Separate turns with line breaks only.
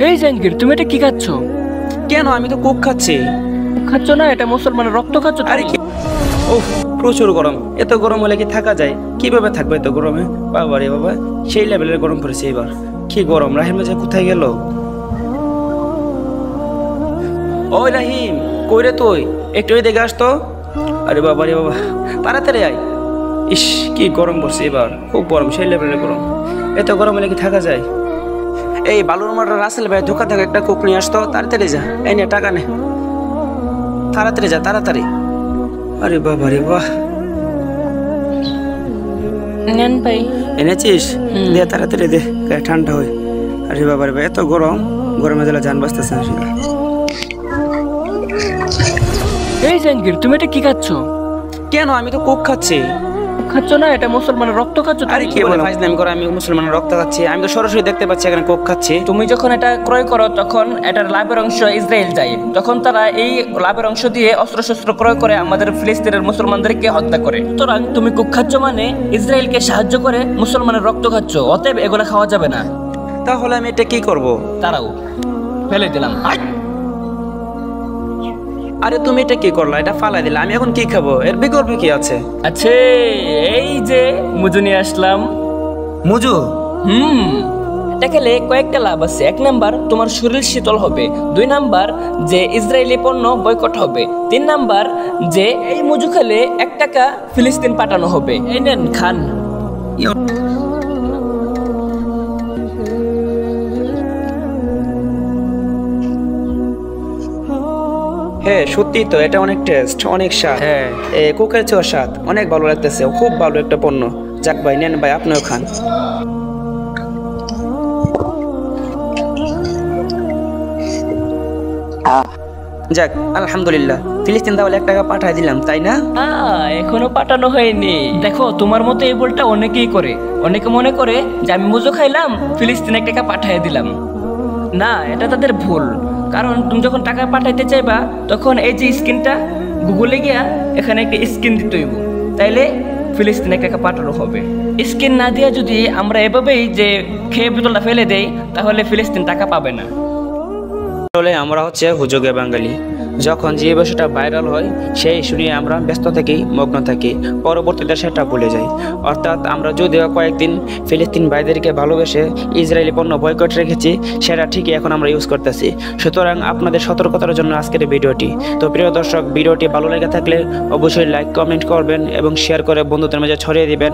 এই জাহাঙ্গীর, তুমি এটা কি খাচ্ছ?
কেন? আমি তো কোক খাচ্ছি।
খাচ্ছ না? এটা মুসলমানের রক্ত খাচ্ছ
আরে
তুমি।
কি! ওহ, প্রচুর গরম। এত গরম হলে কি থাকা যায়? কিভাবে থাকবে এত গরমে? বাবা রে বাবা, সেই লেভেলের গরম পড়েছে এবার। কি গরম! রাহিম রাজা কোথায় গেল? ওই রাহিম, কই রে তুই? একটু এদিকে আস তো। আরে বাবা রে বাবা, তাড়াতাড়ি আয়। ইস, কি গরম পড়ছে এবার, খুব গরম, সেই লেভেলের গরম। এত গরম হলে কি থাকা যায়? এই বালুর মাঠের রাসেল ভাই, দোকান থেকে একটা কোক নিয়ে আসতো। তাড়াতাড়ি যা, এই নে টাকা নে, তাড়াতাড়ি যা, তাড়াতাড়ি। আরে বাবা রে বাহ,
নেন ভাই।
এনেছিস? দে তাড়াতাড়ি দে, গায়ে ঠান্ডা হয়। আরে বাবা রে বাবা, এত গরম, গরমে দিলে জান বাঁচতেছে না।
এই জাহাঙ্গীর, তুমি এটা কি খাচ্ছ?
কেন? আমি তো কোক খাচ্ছি।
খাচ্ছ না? এটা মুসলমানের রক্ত খাচ্ছ তুমি।
আরে কি বলে ফাইজলামি করে? আমি মুসলমানের রক্ত খাচ্ছি? আমি তো সরাসরি দেখতে পাচ্ছি এখানে কোক খাচ্ছি।
তুমি যখন এটা ক্রয় করো তখন এটার লাভের অংশ ইসরায়েল যায়, তখন তারা এই লাভের অংশ দিয়ে অস্ত্রশস্ত্র ক্রয় করে আমাদের ফিলিস্তিনের মুসলমানদেরকে হত্যা করে। সুতরাং তুমি কোক খাচ্ছ মানে ইসরায়েলকে সাহায্য করে মুসলমানের রক্ত খাচ্ছ, অতএব এগুলো খাওয়া যাবে না।
তাহলে আমি এটা কি করব?
তারাও ফেলে দিলাম।
আরে তুমি এটা কি করলা? এটা ফালাই দিলা, আমি এখন কি খাবো? এর বিকল্প কি আছে?
আচ্ছা, এই যে মুজু নিয়ে আসলাম।
মুজু?
এটা খেলে কয়েকটা লাভ আছে। 1 নাম্বার, তোমার শরীর শীতল হবে। 2 নাম্বার, যে ইসরায়েলি পণ্য বয়কট হবে। 3 নাম্বার, যে এই মুজু খেলে 1 টাকা ফিলিস্তিন পাঠানো হবে। এই নেন, খান।
হ্যাঁ সত্যি তো, এটা অনেক টেস্ট, অনেক স্বাদ।
হ্যাঁ।
কোকের চেয়েও স্বাদ, অনেক ভালো লাগতেছে, খুব ভালো একটা পণ্য। যাক ভাই, নেন ভাই, আপনিও খান। যাক, আলহামদুলিল্লাহ, ফিলিস্তিন তাহলে 1 টাকা পাঠাই দিলাম, তাই না?
এখনো পাঠানো হয়নি। দেখো, তোমার মতো এই ভুলটা অনেকেই করে। অনেকে মনে করে যে আমি মুজো খাইলাম, ফিলিস্তিনে 1 টাকা পাঠিয়ে দিলাম। না, এটা তাদের ভুল। কারণ তুমি যখন টাকা পাঠাইতে চাইবা, তখন এই যে স্ক্রিনটা, গুগলে গিয়া এখানে একটা স্ক্রিন দিতে হইব, তাইলে ফিলিস্তিনে 1 টাকা পাঠানো হবে। স্ক্রিন না দিয়া যদি আমরা এভাবেই যে খেয়ে বোতলটা ফেলে দেই, তাহলে ফিলিস্তিন টাকা পাবে না।
আসলে আমরা হচ্ছে হুজুগে বাঙালি। যখন যে বিষয়টা ভাইরাল হয় সেই শুনিয়ে আমরা ব্যস্ত থেকেই মগ্ন থাকি, পরবর্তীতে সেটা ভুলে যাই। অর্থাৎ আমরা যদিও কয়েকদিন ফিলিস্তিন ভাইদেরকে ভালোবেসে ইসরায়েলি পণ্য বয়কট রেখেছি, সেটা ঠিকই এখন আমরা ইউজ করতেছি। সুতরাং আপনাদের সতর্কতার জন্য আজকের এই ভিডিওটি। তো প্রিয় দর্শক, ভিডিওটি ভালো লেগে থাকলে অবশ্যই লাইক কমেন্ট করবেন এবং শেয়ার করে বন্ধুদের মাঝে ছড়িয়ে দিবেন।